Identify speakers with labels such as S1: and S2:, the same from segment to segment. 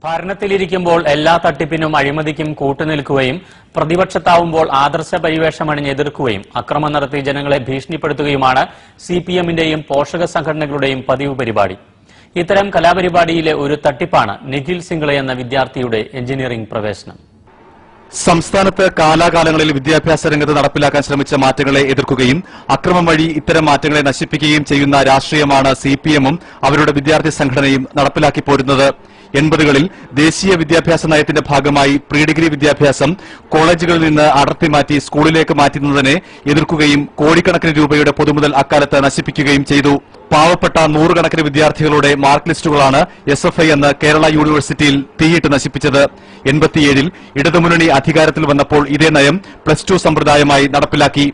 S1: ഭരണത്തിലിരിക്കുമ്പോൾ എല്ലാ തട്ടിപ്പിനും അഴിമതിക്കും കൂട്ടുനിൽക്കുകയും പ്രതിപക്ഷത്താവുമ്പോൾ ആദർശ പരിവേഷമണിഞ്ഞ് എതിർക്കുകയും അക്രമം നടത്തി ജനങ്ങളെ ഭീഷണിപ്പെടുത്തുകയുമാണ് സിപിഎമ്മിന്റെയും പോഷക സംഘടനകളുടെയും പതിവ് പരിപാടി. ഇത്തരം കലാപരിപാടിയിലെ ഒരു തട്ടിപ്പാണ് നിഖിൽ സിംഗ്ള എന്ന വിദ്യാർത്ഥിയുടെ എഞ്ചിനീയറിംഗ് പ്രവേശനം.
S2: സംസ്ഥാനത്ത് കാലാകാലങ്ങളിൽ വിദ്യാഭ്യാസ രംഗത്ത് നടപ്പിലാക്കാൻ ശ്രമിച്ച മാറ്റങ്ങളെ എതിർക്കുകയും അക്രമം വഴി ഇത്തരം മാറ്റങ്ങളെ നശിപ്പിക്കുകയും ചെയ്യുന്ന രാഷ്ട്രീയമാണ് സിപിഎമ്മും അവരുടെ വിദ്യാർത്ഥി സംഘടനയും നടപ്പിലാക്കി പോരുന്നത്. 80കളിൽ ദേശീയ വിദ്യാഭ്യാസ നയത്തിന്റെ ഭാഗമായി പ്രീ ഡിഗ്രി വിദ്യാഭ്യാസം കോളേജുകളിൽ നിന്ന് അടർത്തി മാറ്റി സ്കൂളിലേക്ക് മാറ്റുന്നതിനെ എതിർക്കുകയും കോടിക്കണക്കിന് രൂപയുടെ പൊതുമുതൽ അക്കാലത്ത് നശിപ്പിക്കുകയും ചെയ്തു. പാവപ്പെട്ട നൂറുകണക്കിന് വിദ്യാർത്ഥികളുടെ മാർക്ക് ലിസ്റ്റുകളാണ് SFI എന്ന് കേരള യൂണിവേഴ്സിറ്റിയിൽ തീയിട്ട് നശിപ്പിച്ചത്. 87ൽ ഇടതുമുന്നണി അധികാരത്തിൽ വന്നപ്പോൾ ഇതേ നയം +2 സമ്പ്രദായമായി നടപ്പിലാക്കി.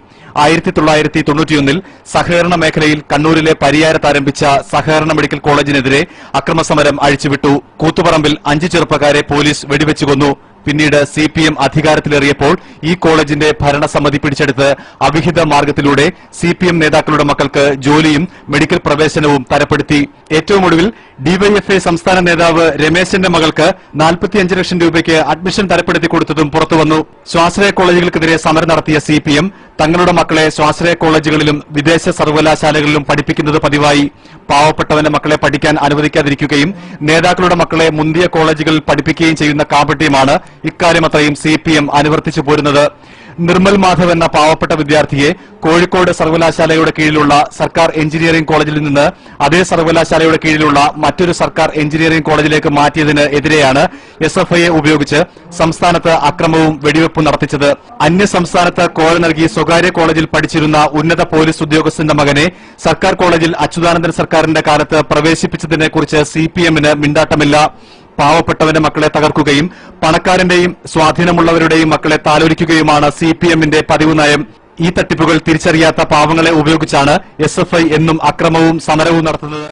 S2: 1991ൽ സഹകരണ മേഖലയിൽ കണ്ണൂരിലെ പരിയാരത്ത് ആരംഭിച്ച സഹകരണ മെഡിക്കൽ കോളേജിനെതിരെ അക്രമസമരം അഴിച്ചുവിട്ടു. കൂത്തുപറമ്പിൽ 5 ചെറുപ്പക്കാരെ പോലീസ് വെടിവെച്ചു കൊന്നു. പിന്നീട് സിപിഎം അധികാരത്തിലേറിയപ്പോൾ ഈ കോളേജിന്റെ ഭരണസമിതി പിടിച്ചെടുത്ത് അവിഹിത മാർഗത്തിലൂടെ സിപിഎം നേതാക്കളുടെ മക്കൾക്ക് ജോലിയും മെഡിക്കൽ പ്രവേശനവും തരപ്പെടുത്തി. ഏറ്റവും ഒടുവിൽ ഡിവൈഎഫ്ഐ സംസ്ഥാന നേതാവ് രമേശന്റെ മകൾക്ക് 45 ലക്ഷം രൂപയ്ക്ക് അഡ്മിഷൻ തരപ്പെടുത്തി കൊടുത്തതും പുറത്തുവന്നു. സ്വാശ്രയ കോളേജുകൾക്കെതിരെ സമരം നടത്തിയ സിപിഎം തങ്ങളുടെ മക്കളെ സ്വാശ്രയ കോളേജുകളിലും വിദേശ സർവകലാശാലകളിലും പഠിപ്പിക്കുന്നത് പതിവായി. പാവപ്പെട്ടവന്റെ മക്കളെ പഠിക്കാൻ അനുവദിക്കാതിരിക്കുകയും നേതാക്കളുടെ മക്കളെ മുന്തിയ കോളേജുകളിൽ പഠിപ്പിക്കുകയും ചെയ്യുന്ന കാപട്യമാണ് ഇക്കാര്യമത്രയും സിപിഎം അനുവർത്തിച്ചു പോരുന്നത്. നിർമ്മൽ മാധവ് എന്ന പാവപ്പെട്ട വിദ്യാർത്ഥിയെ കോഴിക്കോട് സർവകലാശാലയുടെ കീഴിലുള്ള സർക്കാർ എഞ്ചിനീയറിംഗ് കോളേജിൽ നിന്ന് അതേ സർവകലാശാലയുടെ കീഴിലുള്ള മറ്റൊരു സർക്കാർ എഞ്ചിനീയറിംഗ് കോളേജിലേക്ക് മാറ്റിയതിന് എതിരെയാണ് SFIയെ ഉപയോഗിച്ച് സംസ്ഥാനത്ത് അക്രമവും വെടിവെപ്പും നടത്തിച്ചത്. അന്യ സംസ്ഥാനത്ത് കോഴ നൽകി സ്വകാര്യ കോളേജിൽ പഠിച്ചിരുന്ന ഉന്നത പോലീസ് ഉദ്യോഗസ്ഥന്റെ മകനെ സർക്കാർ കോളേജിൽ അച്യുതാനന്ദൻ സർക്കാരിന്റെ കാലത്ത് പ്രവേശിപ്പിച്ചതിനെക്കുറിച്ച് സിപിഎമ്മിന് മിണ്ടാട്ടമില്ല. പാവപ്പെട്ടവന്റെ മക്കളെ തകർക്കുകയും പണക്കാരന്റെയും സ്വാധീനമുള്ളവരുടെയും മക്കളെ താലോലിക്കുകയുമാണ് സിപിഎമ്മിന്റെ പതിവ് നയം. ഈ തട്ടിപ്പുകൾ തിരിച്ചറിയാത്ത പാവങ്ങളെ ഉപയോഗിച്ചാണ് SFI എന്നും അക്രമവും സമരവും നടത്തുന്നത്.